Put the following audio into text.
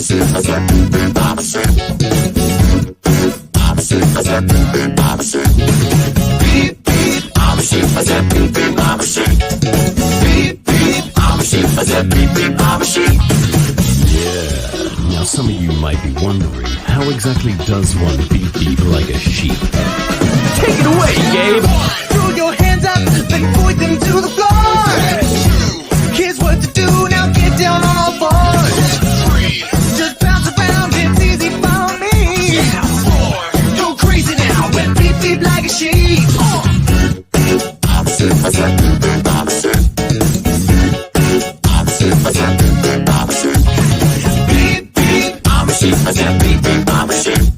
Now some of you might be wondering, how exactly does one beep beep like a sheep? Take it away, Gabe! Throw your hands up, then point them to the floor. Here's what to do, now get down on all fours. Just bounce around, it's easy for me. Go crazy now, and beep beep like a sheep. Beep beep, I'm a sheep, beep beep, I'm a sheep.